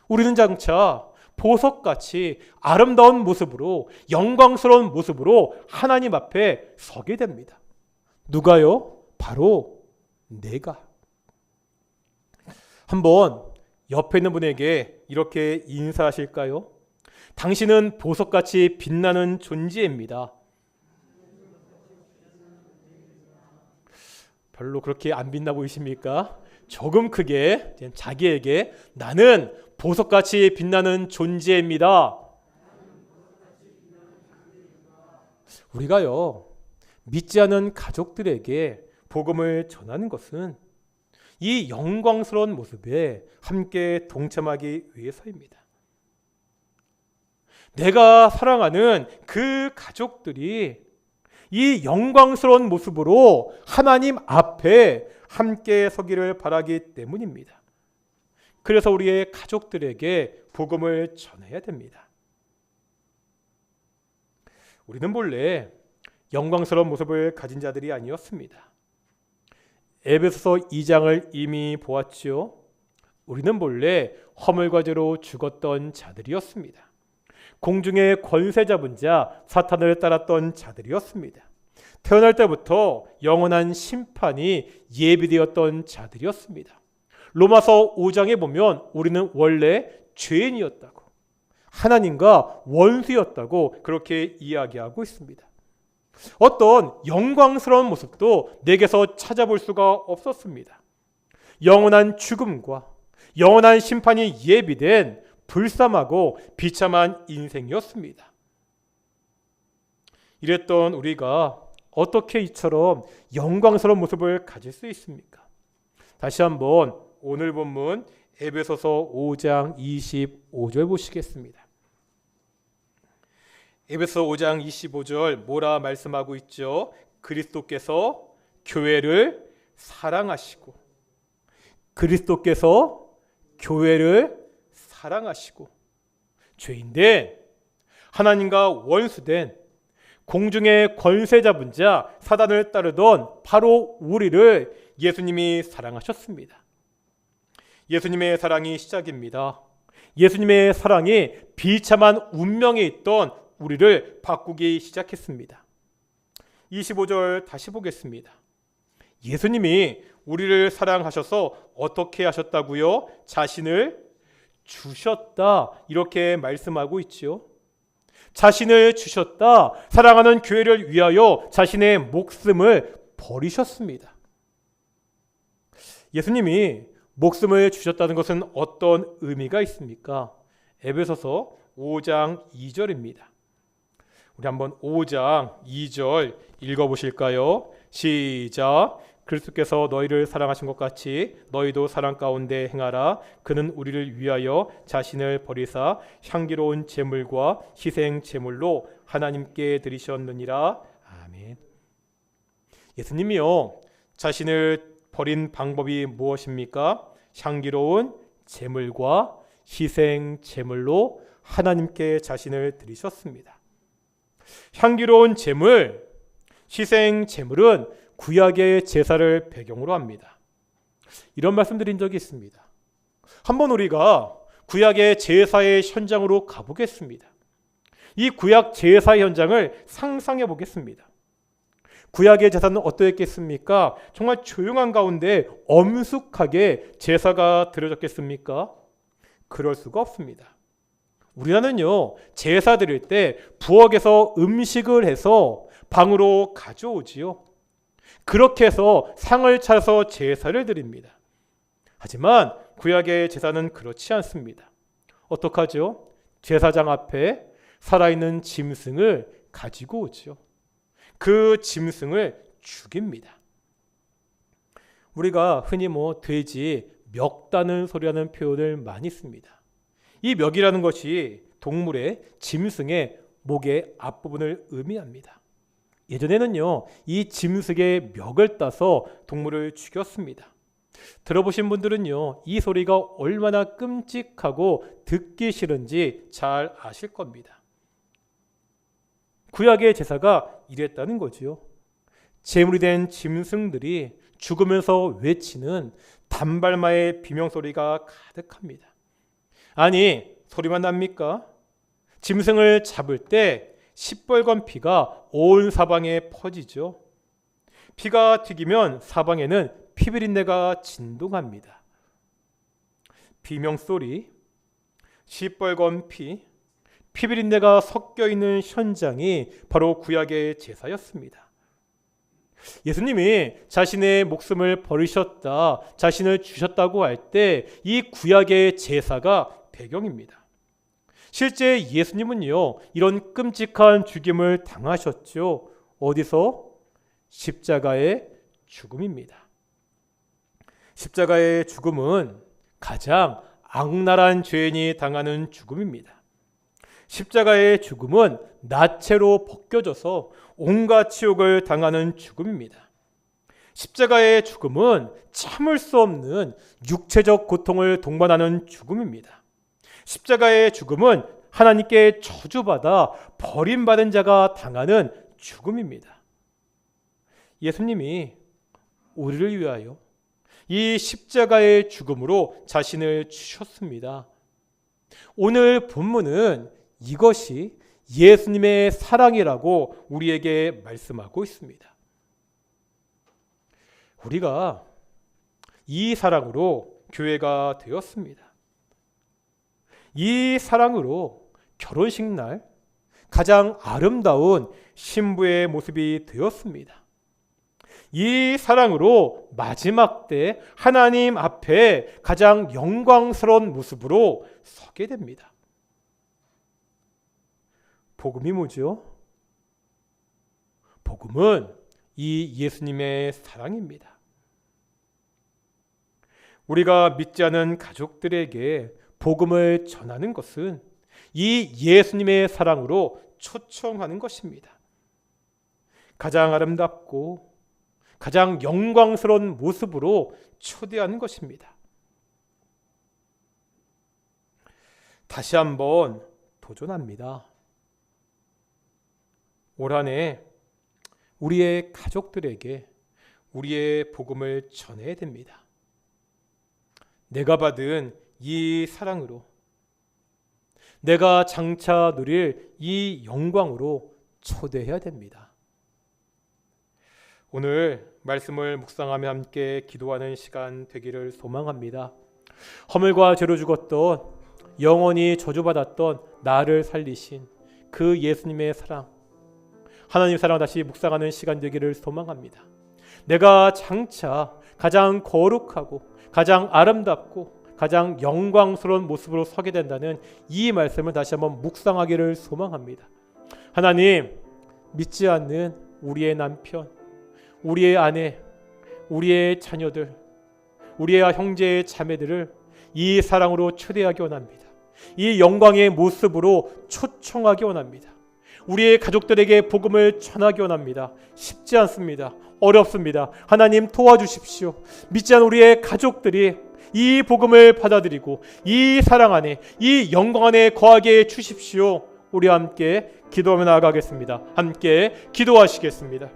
A: 우리는 장차 보석같이 아름다운 모습으로, 영광스러운 모습으로 하나님 앞에 서게 됩니다. 누가요? 바로 내가. 한번 옆에 있는 분에게 이렇게 인사하실까요? 당신은 보석같이 빛나는 존재입니다. 별로 그렇게 안 빛나 보이십니까? 조금 크게 자기에게, 나는 보석같이 빛나는 존재입니다. 우리가요, 믿지 않은 가족들에게 복음을 전하는 것은 이 영광스러운 모습에 함께 동참하기 위해서입니다. 내가 사랑하는 그 가족들이 이 영광스러운 모습으로 하나님 앞에 함께 서기를 바라기 때문입니다. 그래서 우리의 가족들에게 복음을 전해야 됩니다. 우리는 본래 영광스러운 모습을 가진 자들이 아니었습니다. 에베소서 2장을 이미 보았지요. 우리는 본래 허물과 죄로 죽었던 자들이었습니다. 공중의 권세 잡은 자 사탄을 따랐던 자들이었습니다. 태어날 때부터 영원한 심판이 예비되었던 자들이었습니다. 로마서 5장에 보면 우리는 원래 죄인이었다고, 하나님과 원수였다고 그렇게 이야기하고 있습니다. 어떤 영광스러운 모습도 내게서 찾아볼 수가 없었습니다. 영원한 죽음과 영원한 심판이 예비된 불쌍하고 비참한 인생이었습니다. 이랬던 우리가 어떻게 이처럼 영광스러운 모습을 가질 수 있습니까? 다시 한번 오늘 본문 에베소서 5장 25절 보시겠습니다. 에베소 5장 25절 뭐라 말씀하고 있죠? 그리스도께서 교회를 사랑하시고, 그리스도께서 교회를 사랑하시고, 죄인된 하나님과 원수된 공중의 권세 잡은 자 사단을 따르던 바로 우리를 예수님이 사랑하셨습니다. 예수님의 사랑이 시작입니다. 예수님의 사랑이 비참한 운명에 있던 우리를 바꾸기 시작했습니다. 25절 다시 보겠습니다. 예수님이 우리를 사랑하셔서 어떻게 하셨다고요? 자신을 주셨다, 이렇게 말씀하고 있죠. 자신을 주셨다, 사랑하는 교회를 위하여 자신의 목숨을 버리셨습니다. 예수님이 목숨을 주셨다는 것은 어떤 의미가 있습니까? 에베소서 5장 2절입니다. 우리 한번 5장 2절 읽어보실까요? 시작. 그리스도께서 너희를 사랑하신 것 같이 너희도 사랑 가운데 행하라. 그는 우리를 위하여 자신을 버리사 향기로운 제물과 희생 제물로 하나님께 드리셨느니라. 아멘. 예수님이요, 자신을 버린 방법이 무엇입니까? 향기로운 제물과 희생 제물로 하나님께 자신을 드리셨습니다. 향기로운 제물, 희생 제물은 구약의 제사를 배경으로 합니다. 이런 말씀 드린 적이 있습니다. 한번 우리가 구약의 제사의 현장으로 가보겠습니다. 이 구약 제사 현장을 상상해 보겠습니다. 구약의 제사는 어떠했겠습니까? 정말 조용한 가운데 엄숙하게 제사가 드려졌겠습니까? 그럴 수가 없습니다. 우리나라는요, 제사 드릴 때 부엌에서 음식을 해서 방으로 가져오지요. 그렇게 해서 상을 차려서 제사를 드립니다. 하지만 구약의 제사는 그렇지 않습니다. 어떡하죠? 제사장 앞에 살아있는 짐승을 가지고 오죠. 그 짐승을 죽입니다. 우리가 흔히 돼지 멱다는 소리라는 표현을 많이 씁니다. 이 멱이라는 것이 동물의 짐승의 목의 앞부분을 의미합니다. 예전에는요, 이 짐승의 멱을 따서 동물을 죽였습니다. 들어보신 분들은요, 이 소리가 얼마나 끔찍하고 듣기 싫은지 잘 아실 겁니다. 구약의 제사가 이랬다는 거지요. 제물이 된 짐승들이 죽으면서 외치는 단발마의 비명소리가 가득합니다. 아니, 소리만 납니까? 짐승을 잡을 때 시뻘건 피가 온 사방에 퍼지죠. 피가 튀기면 사방에는 피비린내가 진동합니다. 비명소리, 시뻘건 피, 피비린내가 섞여 있는 현장이 바로 구약의 제사였습니다. 예수님이 자신의 목숨을 버리셨다, 자신을 주셨다고 할 때 이 구약의 제사가 배경입니다. 실제 예수님은요, 이런 끔찍한 죽임을 당하셨죠. 어디서? 십자가의 죽음입니다. 십자가의 죽음은 가장 악랄한 죄인이 당하는 죽음입니다. 십자가의 죽음은 나체로 벗겨져서 온갖 치욕을 당하는 죽음입니다. 십자가의 죽음은 참을 수 없는 육체적 고통을 동반하는 죽음입니다. 십자가의 죽음은 하나님께 저주받아 버림받은 자가 당하는 죽음입니다. 예수님이 우리를 위하여 이 십자가의 죽음으로 자신을 주셨습니다. 오늘 본문은 이것이 예수님의 사랑이라고 우리에게 말씀하고 있습니다. 우리가 이 사랑으로 교회가 되었습니다. 이 사랑으로 결혼식 날 가장 아름다운 신부의 모습이 되었습니다. 이 사랑으로 마지막 때 하나님 앞에 가장 영광스러운 모습으로 서게 됩니다. 복음이 뭐죠? 복음은 이 예수님의 사랑입니다. 우리가 믿지 않은 가족들에게 복음을 전하는 것은 이 예수님의 사랑으로 초청하는 것입니다. 가장 아름답고 가장 영광스러운 모습으로 초대하는 것입니다. 다시 한번 도전합니다. 올 한 해 우리의 가족들에게 우리의 복음을 전해야 됩니다. 내가 받은 이 사랑으로, 내가 장차 누릴 이 영광으로 초대해야 됩니다. 오늘 말씀을 묵상하며 함께 기도하는 시간 되기를 소망합니다. 허물과 죄로 죽었던, 영원히 저주받았던 나를 살리신 그 예수님의 사랑, 하나님의 사랑을 다시 묵상하는 시간 되기를 소망합니다. 내가 장차 가장 거룩하고 가장 아름답고 가장 영광스러운 모습으로 서게 된다는 이 말씀을 다시 한번 묵상하기를 소망합니다. 하나님, 믿지 않는 우리의 남편, 우리의 아내, 우리의 자녀들, 우리의 형제 자매들을 이 사랑으로 초대하기 원합니다. 이 영광의 모습으로 초청하기 원합니다. 우리의 가족들에게 복음을 전하기 원합니다. 쉽지 않습니다. 어렵습니다. 하나님 도와주십시오. 믿지 않은 우리의 가족들이 이 복음을 받아들이고 이 사랑 안에, 이 영광 안에 거하게 해주십시오. 우리와 함께 기도하며 나아가겠습니다. 함께 기도하시겠습니다.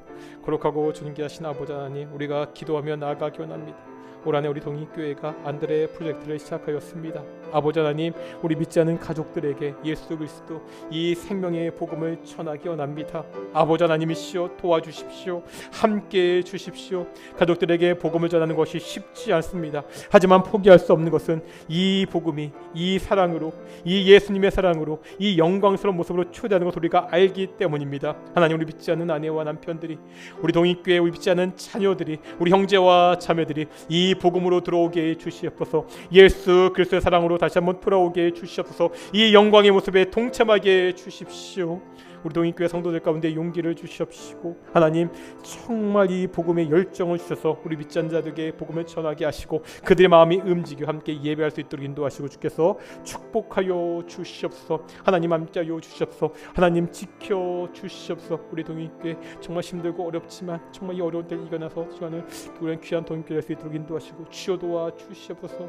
A: 거룩하고 존귀하신 아버지 하나님, 우리가 기도하며 나아가기 원합니다. 올 한해 우리 동익교회가 안드레 프로젝트를 시작하였습니다. 아버지 하나님, 우리 믿지 않은 가족들에게 예수 그리스도 이 생명의 복음을 전하기 원합니다. 아버지 하나님이시여 도와주십시오. 함께해 주십시오. 가족들에게 복음을 전하는 것이 쉽지 않습니다. 하지만 포기할 수 없는 것은 이 복음이 이 사랑으로, 이 예수님의 사랑으로, 이 영광스러운 모습으로 초대하는 것을 우리가 알기 때문입니다. 하나님, 우리 믿지 않는 아내와 남편들이, 우리 동익교회 우리 믿지 않는 자녀들이, 우리 형제와 자매들이 이 복음으로 들어오게 해 주시옵소서. 예수 그리스도의 사랑으로 다시 한번 돌아오게 해 주시옵소서. 이 영광의 모습에 동참하게 해 주십시오. 우리 동익교회 성도들 가운데 용기를 주시옵시고, 하나님 정말 이 복음에 열정을 주셔서 우리 믿지 않는 자들에게 복음을 전하게 하시고 그들의 마음이 움직여 함께 예배할 수 있도록 인도하시고 주께서 축복하여 주시옵소서. 하나님 함께하여 주시옵소서. 하나님 지켜 주시옵소서. 우리 동익교회 정말 힘들고 어렵지만 정말 이 어려운 때를 이겨내서 시간을 우리는 귀한 동익교회 될 수 있도록 인도하시고 주여 도와 주시옵소서.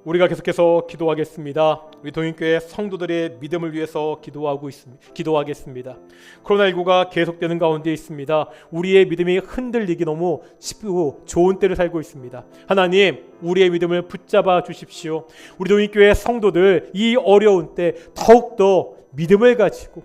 A: 우리가 계속해서 기도하겠습니다. 우리 동익교회 성도들의 믿음을 위해서 기도하겠습니다. 코로나19가 계속되는 가운데 있습니다. 우리의 믿음이 흔들리기 너무 쉽고 좋은 때를 살고 있습니다. 하나님, 우리의 믿음을 붙잡아 주십시오. 우리 동익교회 성도들 이 어려운 때 더욱더 믿음을 가지고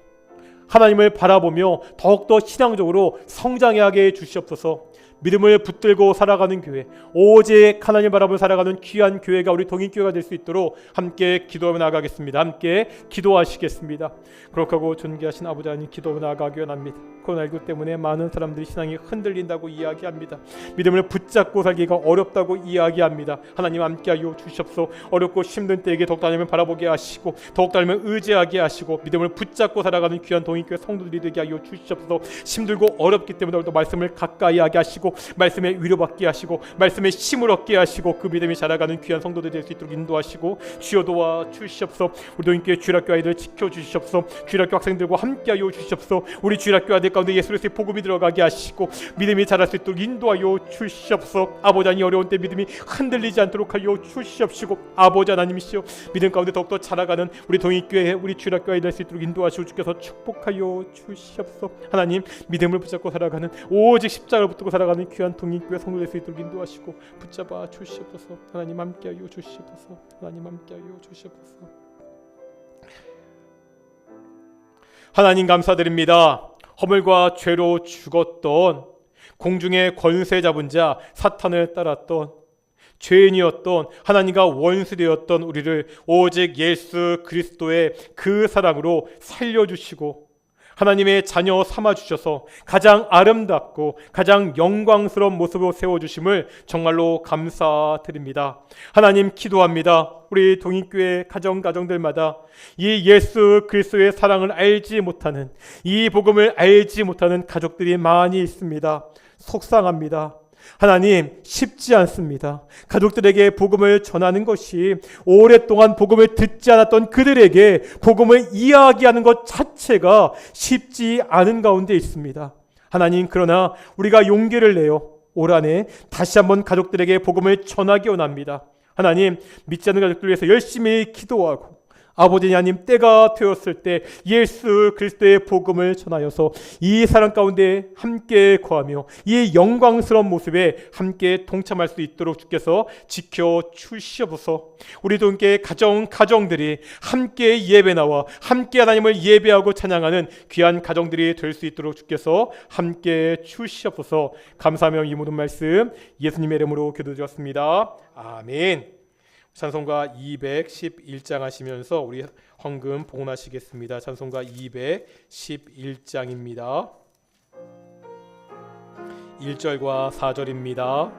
A: 하나님을 바라보며 더욱더 신앙적으로 성장하게 해 주시옵소서. 믿음을 붙들고 살아가는 교회, 오직 하나님 바라보며 살아가는 귀한 교회가 우리 동익교회가 될 수 있도록 함께 기도하며 나아가겠습니다. 함께 기도하시겠습니다. 거룩하고 존귀하신 아버지 하나님, 기도하며 나아가기 원합니다. 코로나19 때문에 많은 사람들이 신앙이 흔들린다고 이야기합니다. 믿음을 붙잡고 살기가 어렵다고 이야기합니다. 하나님 함께하여 주시옵소서. 어렵고 힘든 때에게 더욱더 하나님을 바라보게 하시고 더욱더 하나님을 의지하게 하시고 믿음을 붙잡고 살아가는 귀한 동익교회 성도들이 되게 하여 주시옵소서. 힘들고 어렵기 때문에 또 말씀을 가까이 하게 하시고 말씀에 위로받게 하시고 말씀에 힘을 얻게 하시고 그 믿음이 자라가는 귀한 성도들이 될 수 있도록 인도하시고 주여 도와 주시옵소서. 우리 동익교회 주일학교 아이들 지켜주시옵소서. 주일학교 학생들과 함께하여 주시옵소서. 우리 주일학교 아이들 가운데 예수 그리스도의 복음이 들어가게 하시고 믿음이 자랄 수 있도록 인도하여 주시옵소서. 아버지 하나님, 어려운 때 믿음이 흔들리지 않도록 하여 주시옵시고, 아버지 하나님이시여 믿음 가운데 더욱더 자라가는 우리 동익교회 우리 주일학교 아이들 될 수 있도록 인도하시고 주께서 축복하여 주시옵소서. 하나님, 믿음을 붙잡고 살아가는, 오직 십자가를 붙들고 살아가는 귀한 동익교회 성도 될 수 있도록 인도하시고 붙잡아 주시옵소서. 하나님 함께하여 주시옵소서. 하나님 함께하여 주시옵소서. 하나님 감사드립니다. 허물과 죄로 죽었던 공중의 권세 잡은 자 사탄을 따랐던 죄인이었던, 하나님과 원수되었던 우리를 오직 예수 그리스도의 그 사랑으로 살려주시고 하나님의 자녀 삼아주셔서 가장 아름답고 가장 영광스러운 모습으로 세워주심을 정말로 감사드립니다. 하나님, 기도합니다. 우리 동익교회 가정들마다 이 예수 그리스도의 사랑을 알지 못하는, 이 복음을 알지 못하는 가족들이 많이 있습니다. 속상합니다. 하나님, 쉽지 않습니다. 가족들에게 복음을 전하는 것이, 오랫동안 복음을 듣지 않았던 그들에게 복음을 이야기하는 것 자체가 쉽지 않은 가운데 있습니다. 하나님, 그러나 우리가 용기를 내어 올 한해 다시 한번 가족들에게 복음을 전하기 원합니다. 하나님, 믿지 않는 가족들 위해서 열심히 기도하고, 아버지 하나님, 때가 되었을 때 예수 그리스도의 복음을 전하여서 이 사랑 가운데 함께 거하며 이 영광스러운 모습에 함께 동참할 수 있도록 주께서 지켜 주시옵소서. 우리도 함께 가정들이 함께 예배 나와 함께 하나님을 예배하고 찬양하는 귀한 가정들이 될 수 있도록 주께서 함께 주시옵소서. 감사하며 이 모든 말씀 예수님의 이름으로 기도드렸습니다. 아멘. 찬송가 211장 하시면서 우리 헌금 봉헌하시겠습니다. 찬송가 211장입니다. 1절과 4절입니다.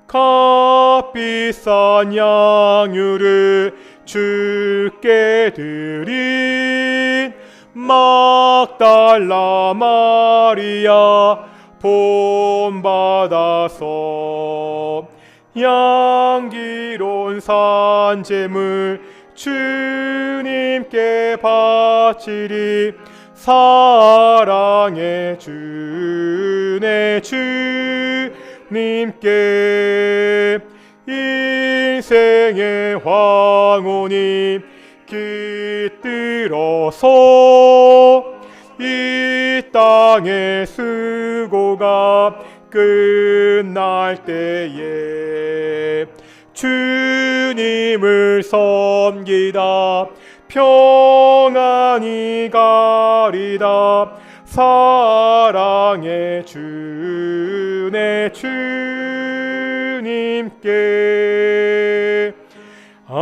A: 값비싼 양유를 주께 드린 막달라 마리아 본받아서 향기로운 산제물 주님께 바치리. 사랑의 주네 주님께 인생의 황혼이 깃들어서 이 땅의 수고가 끝날 때에 주님을 섬기다 평안히 가리다. 사랑의 주네 주님께. 아멘.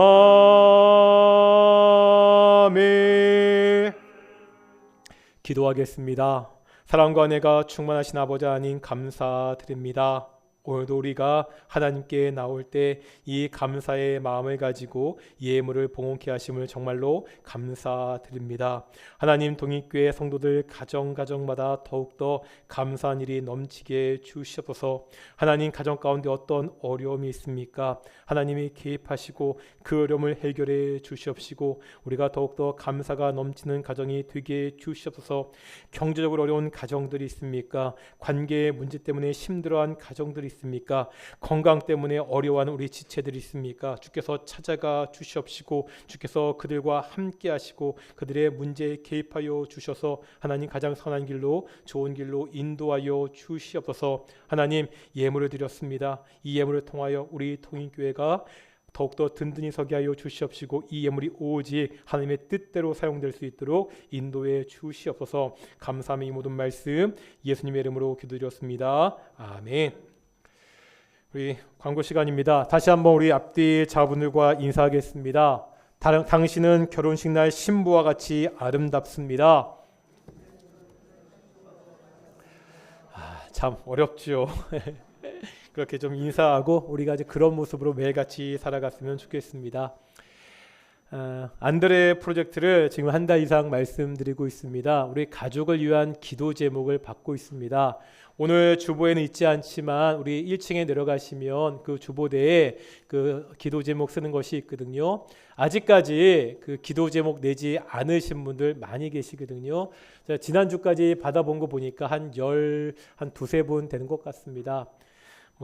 A: 기도하겠습니다. 사랑과 은혜가 충만하신 아버지 하나님, 감사드립니다. 오늘도 우리가 하나님께 나올 때 이 감사의 마음을 가지고 예물을 봉헌케 하심을 정말로 감사드립니다. 하나님, 동익교회 성도들 가정마다 더욱더 감사한 일이 넘치게 주시옵소서. 하나님, 가정 가운데 어떤 어려움이 있습니까? 하나님이 개입하시고 그 어려움을 해결해 주시옵시고 우리가 더욱더 감사가 넘치는 가정이 되게 주시옵소서. 경제적으로 어려운 가정들이 있습니까? 관계의 문제 때문에 힘들어한 가정들이 있습니까? 건강 때문에 어려워하는 우리 지체들이 있습니까? 주께서 찾아가 주시옵시고 주께서 그들과 함께 하시고 그들의 문제에 개입하여 주셔서 하나님, 가장 선한 길로, 좋은 길로 인도하여 주시옵소서. 하나님, 예물을 드렸습니다. 이 예물을 통하여 우리 통일교회가 더욱더 든든히 서게 하여 주시옵시고 이 예물이 오직 하나님의 뜻대로 사용될 수 있도록 인도해 주시옵소서. 감사하며 이 모든 말씀 예수님의 이름으로 기도드렸습니다. 아멘. 우리 광고 시간입니다. 다시 한번 우리 앞뒤 자분들과 인사하겠습니다. 당신은 결혼식 날 신부와 같이 아름답습니다. 참 어렵죠. 그렇게 좀 인사하고 우리가 이제 그런 모습으로 매일같이 살아갔으면 좋겠습니다. 안드레 프로젝트를 지금 한 달 이상 말씀드리고 있습니다. 우리 가족을 위한 기도 제목을 받고 있습니다. 오늘 주보에는 있지 않지만 우리 1층에 내려가시면 그 주보대에 그 기도 제목 쓰는 것이 있거든요. 아직까지 그 기도 제목 내지 않으신 분들 많이 계시거든요. 지난주까지 받아본 거 보니까 한 두세 분 되는 것 같습니다.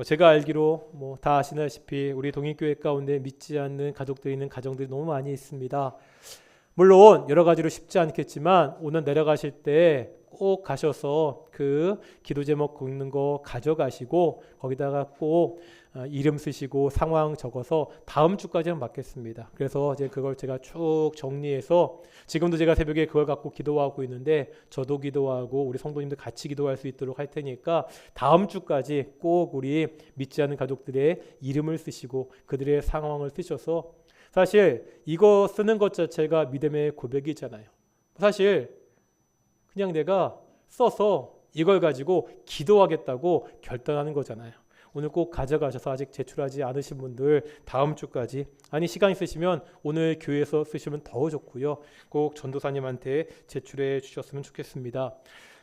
A: 제가 알기로 다 아시다시피 우리 동익교회 가운데 믿지 않는 가족들이 있는 가정들이 너무 많이 있습니다.
B: 물론 여러 가지로 쉽지 않겠지만 오늘 내려가실 때 꼭 가셔서 그 기도 제목 긁는 거 가져가시고 거기다가 꼭 이름 쓰시고 상황 적어서 다음 주까지는 받겠습니다. 그래서 이제 그걸 제가 쭉 정리해서 지금도 제가 새벽에 그걸 갖고 기도하고 있는데 저도 기도하고 우리 성도님들 같이 기도할 수 있도록 할 테니까 다음 주까지 꼭 우리 믿지 않는 가족들의 이름을 쓰시고 그들의 상황을 쓰셔서 사실 이거 쓰는 것 자체가 믿음의 고백이잖아요. 사실 그냥 내가 써서 이걸 가지고 기도하겠다고 결단하는 거잖아요. 오늘 꼭 가져가셔서 아직 제출하지 않으신 분들 다음 주까지, 아니 시간 있으시면 오늘 교회에서 쓰시면 더 좋고요. 꼭 전도사님한테 제출해 주셨으면 좋겠습니다.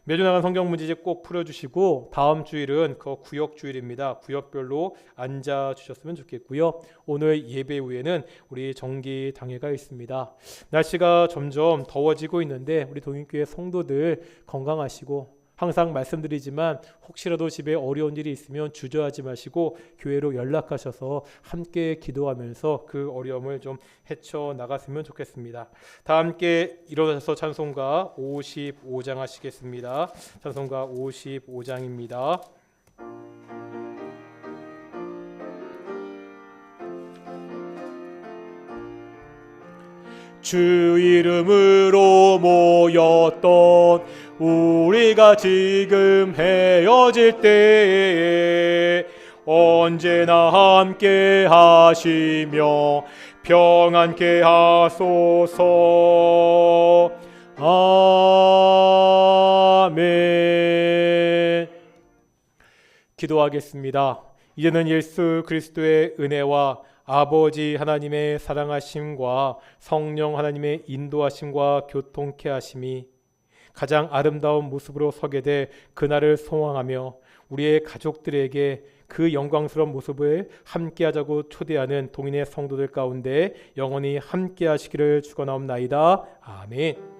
B: 매주 나간 성경 문제집 꼭 풀어주시고 다음 주일은 그 구역 주일입니다. 구역별로 앉아 주셨으면 좋겠고요. 오늘 예배 후에는 우리 정기 당회가 있습니다. 날씨가 점점 더워지고 있는데 우리 동인교회 성도들 건강하시고, 항상 말씀드리지만 혹시라도 집에 어려운 일이 있으면 주저하지 마시고 교회로 연락하셔서 함께 기도하면서 그 어려움을 좀 헤쳐 나갔으면 좋겠습니다. 다 함께 일어나서 찬송가 55장 하시겠습니다. 찬송가 55장입니다. 주 이름으로 모였던 우리가 지금 헤어질 때에 언제나 함께 하시며 평안케 하소서. 아멘. 기도하겠습니다. 이제는 예수 그리스도의 은혜와 아버지 하나님의 사랑하심과 성령 하나님의 인도하심과 교통케 하심이 가장 아름다운 모습으로 서게 될 그날을 소망하며 우리의 가족들에게 그 영광스러운 모습을 함께하자고 초대하는 동인의 성도들 가운데 영원히 함께하시기를 축원하옵나이다. 아멘.